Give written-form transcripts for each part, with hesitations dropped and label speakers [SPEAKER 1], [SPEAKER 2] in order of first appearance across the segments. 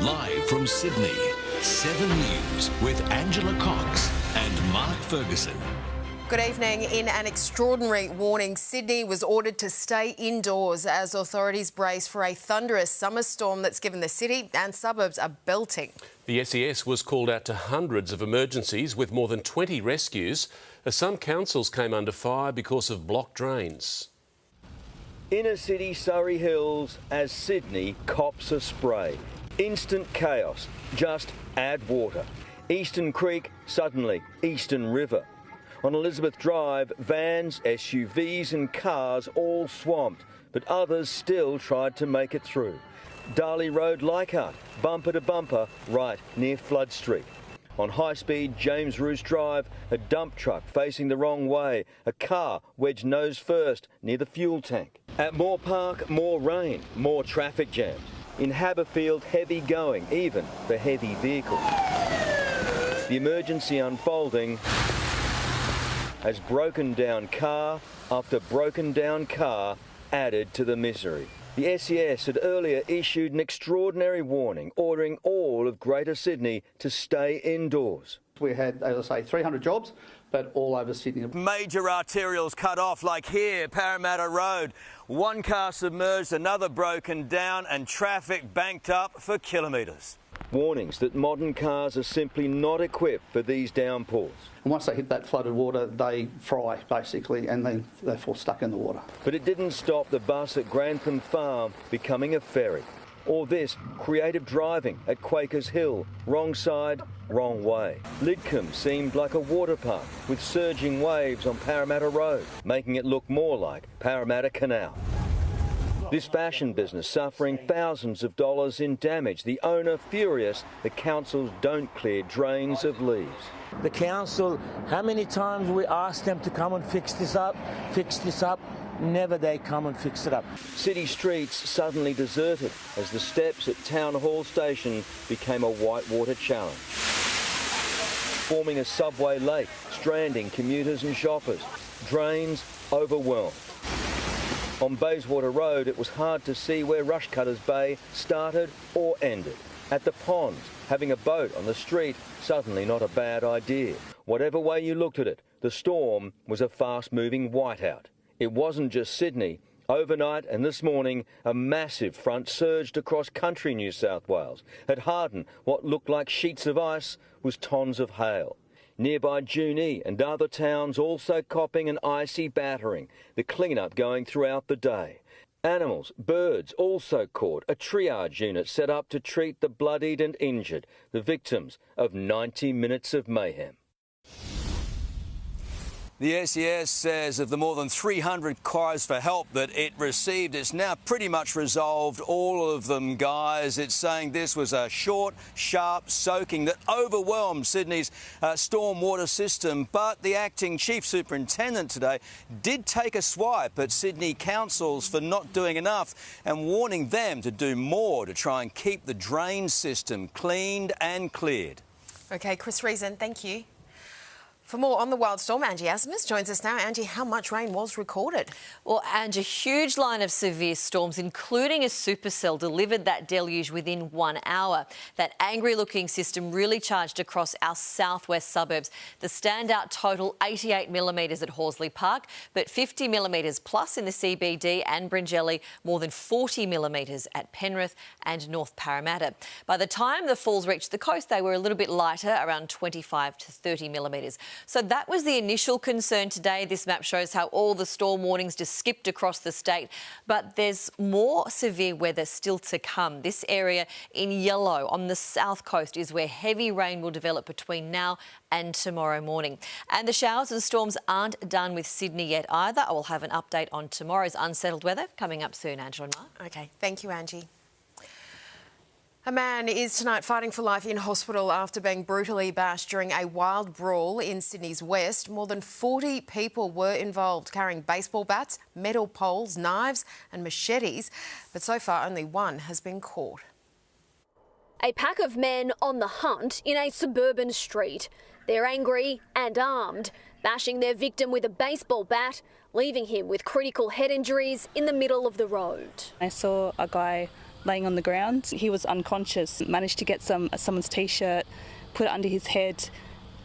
[SPEAKER 1] Live from Sydney, 7 News with Angela Cox and Mark Ferguson.
[SPEAKER 2] Good evening. In an extraordinary warning, Sydney was ordered to stay indoors as authorities brace for a thunderous summer storm that's given the city and suburbs a belting.
[SPEAKER 3] The SES was called out to hundreds of emergencies with more than 20 rescues as some councils came under fire because of blocked drains.
[SPEAKER 4] Inner city Surrey Hills as Sydney cops a spray. Instant chaos, just add water. Eastern Creek, suddenly Eastern River. On Elizabeth Drive, vans, SUVs and cars all swamped, but others still tried to make it through. Darley Road, Leichhardt, bumper to bumper, right near Flood Street. On high-speed James Roos Drive, a dump truck facing the wrong way, a car wedged nose first near the fuel tank. At Moore Park, more rain, more traffic jams. In Haberfield, heavy going, even for heavy vehicles. The emergency unfolding as broken down car after broken down car added to the misery. The SES had earlier issued an extraordinary warning ordering all of Greater Sydney to stay indoors.
[SPEAKER 5] We had, as I say, 300 jobs, but all over Sydney.
[SPEAKER 4] Major arterials cut off, like here, Parramatta Road. One car submerged, another broken down, and traffic banked up for kilometres. Warnings that modern cars are simply not equipped for these downpours.
[SPEAKER 5] And once they hit that flooded water, they fry, basically, and then they fall stuck in the water.
[SPEAKER 4] But it didn't stop the bus at Grantham Farm becoming a ferry. Or this creative driving at Quakers Hill, wrong side, wrong way. Lidcombe seemed like a water park with surging waves on Parramatta Road, making it look more like Parramatta Canal. This fashion business suffering thousands of dollars in damage. The owner furious the councils don't clear drains of leaves.
[SPEAKER 6] The council, how many times we asked them to come and fix this up, never they come and fix it up.
[SPEAKER 4] City streets suddenly deserted as the steps at Town Hall Station became a whitewater challenge, forming a subway lake, stranding commuters and shoppers. Drains overwhelmed. On Bayswater Road, it was hard to see where Rushcutters Bay started or ended. At the ponds, having a boat on the street, suddenly not a bad idea. Whatever way you looked at it, the storm was a fast-moving whiteout. It wasn't just Sydney. Overnight and this morning, a massive front surged across country New South Wales. At Harden, what looked like sheets of ice was tons of hail. Nearby Junee and other towns also copping an icy battering, the clean-up going throughout the day. Animals, birds also caught, a triage unit set up to treat the bloodied and injured, the victims of 90 minutes of mayhem. The SES says of the more than 300 cries for help that it received, it's now pretty much resolved all of them, guys. It's saying this was a short, sharp soaking that overwhelmed Sydney's stormwater system. But the acting chief superintendent today did take a swipe at Sydney councils for not doing enough and warning them to do more to try and keep the drain system cleaned and cleared.
[SPEAKER 2] OK, Chris Reason, thank you. For more on the wild storm, Angie Asimus joins us now. Angie, how much rain was recorded?
[SPEAKER 7] Well, Angie, a huge line of severe storms, including a supercell, delivered that deluge within 1 hour. That angry-looking system really charged across our southwest suburbs. The standout total, 88 millimetres at Horsley Park, but 50 millimetres plus in the CBD and Bringelly, more than 40 millimetres at Penrith and North Parramatta. By the time the falls reached the coast, they were a little bit lighter, around 25 to 30 millimetres. So that was the initial concern today. This map shows how all the storm warnings just skipped across the state. But there's more severe weather still to come. This area in yellow on the south coast is where heavy rain will develop between now and tomorrow morning. And the showers and storms aren't done with Sydney yet either. I will have an update on tomorrow's unsettled weather coming up soon, Angela and Mark.
[SPEAKER 2] OK, thank you, Angie. A man is tonight fighting for life in hospital after being brutally bashed during a wild brawl in Sydney's west. More than 40 people were involved, carrying baseball bats, metal poles, knives and machetes. But so far, only one has been caught.
[SPEAKER 8] A pack of men on the hunt in a suburban street. They're angry and armed, bashing their victim with a baseball bat, leaving him with critical head injuries in the middle of the road.
[SPEAKER 9] I saw a guy laying on the ground. He was unconscious, managed to get someone's T-shirt, put it under his head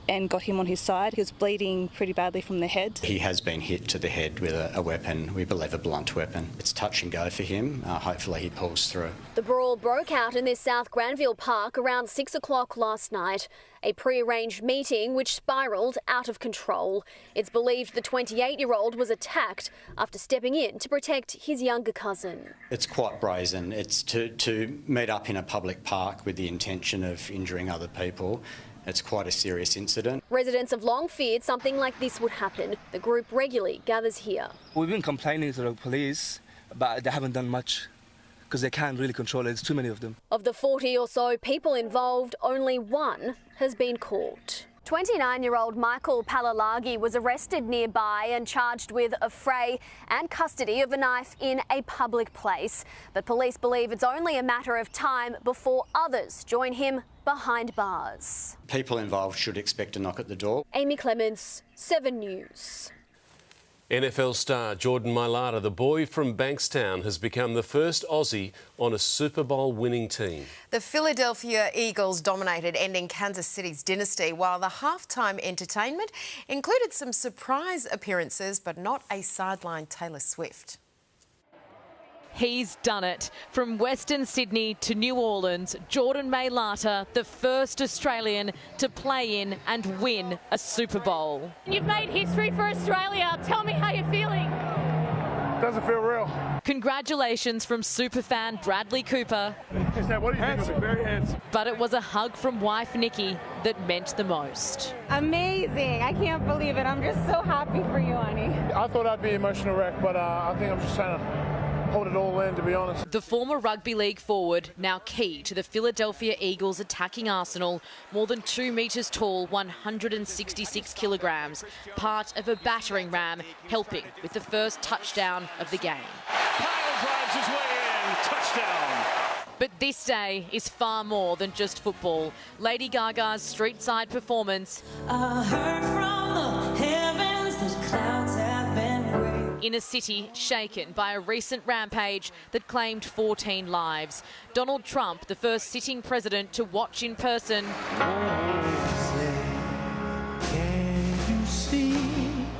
[SPEAKER 9] and got him on his side. He was bleeding pretty badly from the head.
[SPEAKER 10] He has been hit to the head with a weapon, we believe a blunt weapon. It's touch and go for him. Hopefully he pulls through.
[SPEAKER 8] The brawl broke out in this South Granville Park around 6 o'clock last night. A pre-arranged meeting which spiralled out of control. It's believed the 28-year-old was attacked after stepping in to protect his younger cousin.
[SPEAKER 10] It's quite brazen. It's to meet up in a public park with the intention of injuring other people. It's quite a serious incident.
[SPEAKER 8] Residents have long feared something like this would happen. The group regularly gathers here.
[SPEAKER 11] We've been complaining to the police, but they haven't done much because they can't really control it. There's too many of them.
[SPEAKER 8] Of the 40 or so people involved, only one has been caught. 29-year-old Michael Palalagi was arrested nearby and charged with affray and custody of a knife in a public place. But police believe it's only a matter of time before others join him behind bars.
[SPEAKER 10] People involved should expect a knock at the door.
[SPEAKER 8] Amy Clements, 7 News.
[SPEAKER 3] NFL star Jordan Mailata, the boy from Bankstown, has become the first Aussie on a Super Bowl winning team.
[SPEAKER 2] The Philadelphia Eagles dominated, ending Kansas City's dynasty, while the halftime entertainment included some surprise appearances, but not a sideline Taylor Swift.
[SPEAKER 12] He's done it. From Western Sydney to New Orleans, Jordan Mailata, the first Australian to play in and win a Super Bowl.
[SPEAKER 13] You've made history for Australia. Tell me how you're feeling.
[SPEAKER 14] Doesn't feel real.
[SPEAKER 12] Congratulations from superfan Bradley Cooper.
[SPEAKER 14] What do you think? Very handsome.
[SPEAKER 12] But it was a hug from wife Nikki that meant the most.
[SPEAKER 15] Amazing. I can't believe it. I'm just so happy for you, honey.
[SPEAKER 14] I thought I'd be emotional wreck, but I think I'm just trying to hold it all in, to be honest.
[SPEAKER 12] The former rugby league forward, now key to the Philadelphia Eagles' attacking arsenal, more than 2 metres tall, 166 kilograms, part of a battering ram, helping with the first touchdown of the game.
[SPEAKER 16] Kyle drives his way in, touchdown.
[SPEAKER 12] But this day is far more than just football. Lady Gaga's street-side performance,
[SPEAKER 17] I heard from the heavens that clouds have been gray.
[SPEAKER 12] In a city shaken by a recent rampage that claimed 14 lives. Donald Trump, the first sitting president to watch in person.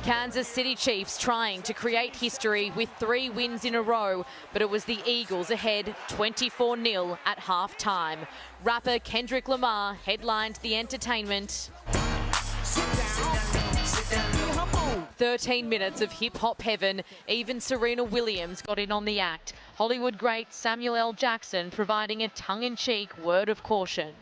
[SPEAKER 12] Kansas City Chiefs trying to create history with 3 wins in a row, but it was the Eagles ahead 24-0 at half-time. Rapper Kendrick Lamar headlined the entertainment. 13 minutes of hip-hop heaven. Even Serena Williams got in on the act. Hollywood great Samuel L. Jackson providing a tongue-in-cheek word of caution.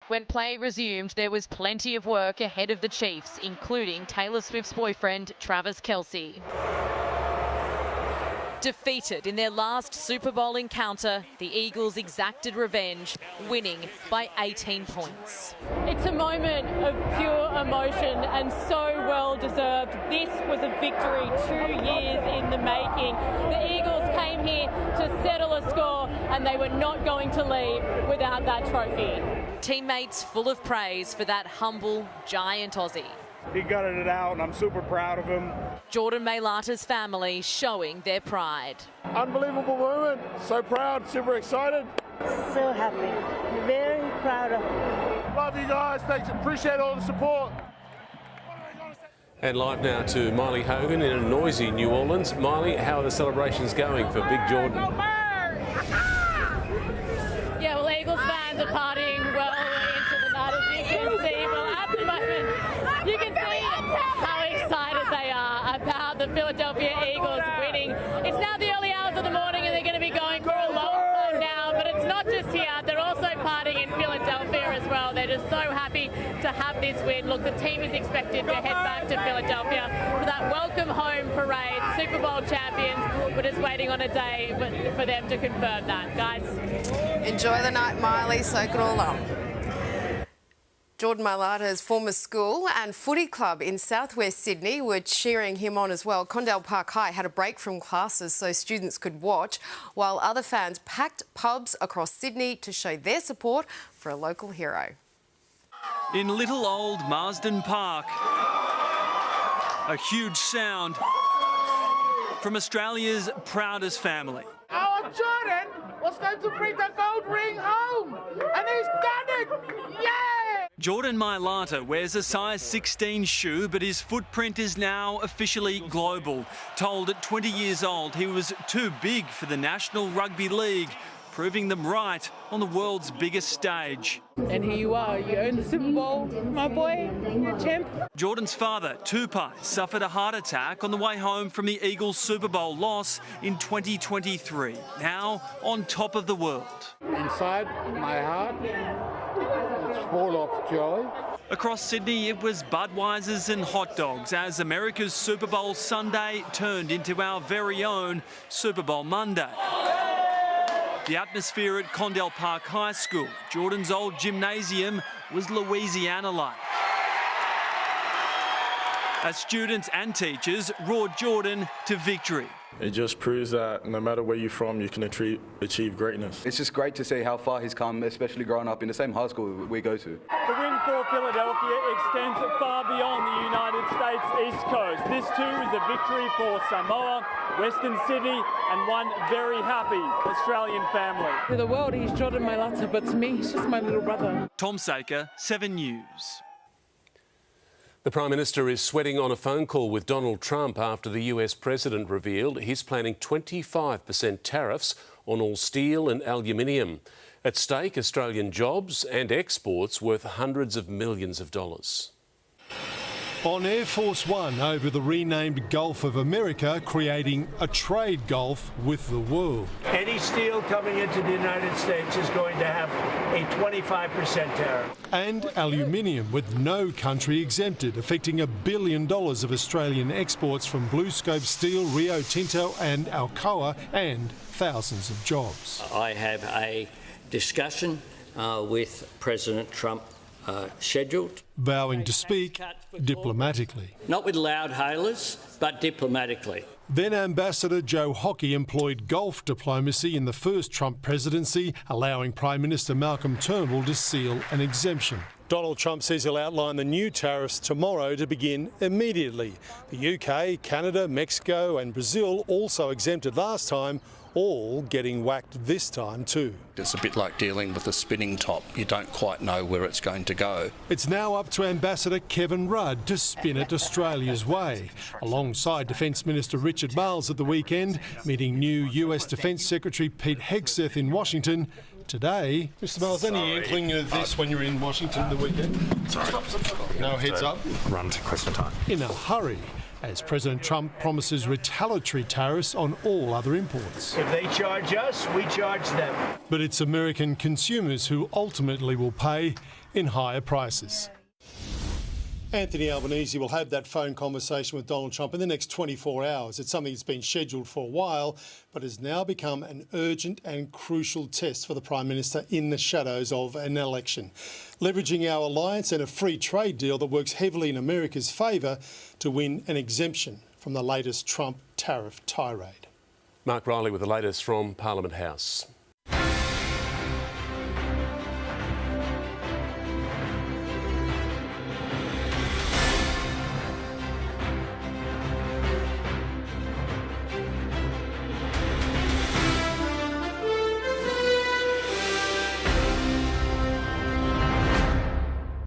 [SPEAKER 12] When play resumed, there was plenty of work ahead of the Chiefs, including Taylor Swift's boyfriend, Travis Kelce. Defeated in their last Super Bowl encounter, the Eagles exacted revenge, winning by 18 points.
[SPEAKER 13] It's a moment of pure emotion and so well deserved. This was a victory 2 years in the making. The Eagles came here to settle a score and they were not going to leave without that trophy.
[SPEAKER 12] Teammates full of praise for that humble, giant Aussie.
[SPEAKER 14] He gutted it out, and I'm super proud of him.
[SPEAKER 12] Jordan Mailata's family showing their pride.
[SPEAKER 14] Unbelievable moment. So proud, super excited.
[SPEAKER 18] So happy. Very proud of you.
[SPEAKER 14] Love you guys. Thanks. Appreciate all the support.
[SPEAKER 3] And live now to Miley Hogan in a noisy New Orleans. Miley, how are the celebrations going for Big Jordan?
[SPEAKER 13] Yeah, well, Eagles fans are partying well into the night, as you can see. Well, at the moment, you can see how excited they are about the Philadelphia Eagles winning. It's now the early hours of the morning and they're going to be going for a long time now, but it's not just here. They're also partying in Philadelphia as well. They're just so happy to have this win. Look, the team is expected to head back to Philadelphia for that welcome home parade. Super Bowl champions. We're just waiting on a day for them to confirm that, guys.
[SPEAKER 2] Enjoy the night, Miley. Soak it all up. Jordan Mailata's former school and footy club in southwest Sydney were cheering him on as well. Condell Park High had a break from classes so students could watch, while other fans packed pubs across Sydney to show their support for a local hero.
[SPEAKER 19] In little old Marsden Park, A huge sound from Australia's proudest family.
[SPEAKER 14] Our Jordan was going to bring the gold ring home, and he's done it! Yeah!
[SPEAKER 19] Jordan Mailata wears a size 16 shoe, but his footprint is now officially global. Told at 20 years old he was too big for the National Rugby League, proving them right on the world's biggest stage.
[SPEAKER 20] And here you are, you own the Super Bowl, my boy, champ.
[SPEAKER 19] Jordan's father, Tupai, suffered a heart attack on the way home from the Eagles' Super Bowl loss in 2023. Now on top of the world.
[SPEAKER 14] Inside my heart, it's full of joy.
[SPEAKER 19] Across Sydney, it was Budweisers and hot dogs as America's Super Bowl Sunday turned into our very own Super Bowl Monday. The atmosphere at Condell Park High School, Jordan's old gymnasium, was Louisiana-like. As students and teachers roared Jordan to victory.
[SPEAKER 21] It just proves that no matter where you're from, you can achieve greatness.
[SPEAKER 22] It's just great to see how far he's come, especially growing up in the same high school we go to.
[SPEAKER 23] The win for Philadelphia extends far beyond the United States East Coast. This too is a victory for Samoa, Western Sydney and one very happy Australian family.
[SPEAKER 20] To the world, he's Jordan Mailata, but to me, he's just my little brother.
[SPEAKER 19] Tom Saker, 7 News.
[SPEAKER 3] The Prime Minister is sweating on a phone call with Donald Trump after the US President revealed he's planning 25% tariffs on all steel and aluminium. At stake, Australian jobs and exports worth hundreds of millions of dollars.
[SPEAKER 24] On Air Force One over the renamed Gulf of America, creating a trade gulf with the world.
[SPEAKER 25] Any steel coming into the United States is going to have a 25% tariff.
[SPEAKER 24] And aluminium, with no country exempted, affecting $1 billion of Australian exports from BlueScope Steel, Rio Tinto and Alcoa, and thousands of jobs.
[SPEAKER 26] I have a discussion with President Trump scheduled.
[SPEAKER 24] Vowing to speak diplomatically.
[SPEAKER 26] Not with loud hailers, but diplomatically.
[SPEAKER 24] Then Ambassador Joe Hockey employed Gulf diplomacy in the first Trump presidency, allowing Prime Minister Malcolm Turnbull to seal an exemption. Donald Trump says he'll outline the new tariffs tomorrow to begin immediately. The UK, Canada, Mexico and Brazil, also exempted last time, all getting whacked this time too.
[SPEAKER 27] It's a bit like dealing with a spinning top. You don't quite know where it's going to go.
[SPEAKER 24] It's now up to Ambassador Kevin Rudd to spin it Australia's way. Alongside Defence Minister Richard Marles at the weekend, meeting new US Defence Secretary Pete Hegseth in Washington. Today, Mr. Marles, any inkling of this when you're in Washington the weekend?
[SPEAKER 27] Sorry.
[SPEAKER 24] No heads up?
[SPEAKER 27] Run to question time.
[SPEAKER 24] In a hurry, as President Trump promises retaliatory tariffs on all other imports.
[SPEAKER 25] If they charge us, we charge them.
[SPEAKER 24] But it's American consumers who ultimately will pay in higher prices. Anthony Albanese will have that phone conversation with Donald Trump in the next 24 hours. It's something that's been scheduled for a while, but has now become an urgent and crucial test for the Prime Minister in the shadows of an election. Leveraging our alliance and a free trade deal that works heavily in America's favour to win an exemption from the latest Trump tariff tirade.
[SPEAKER 3] Mark Riley with the latest from Parliament House.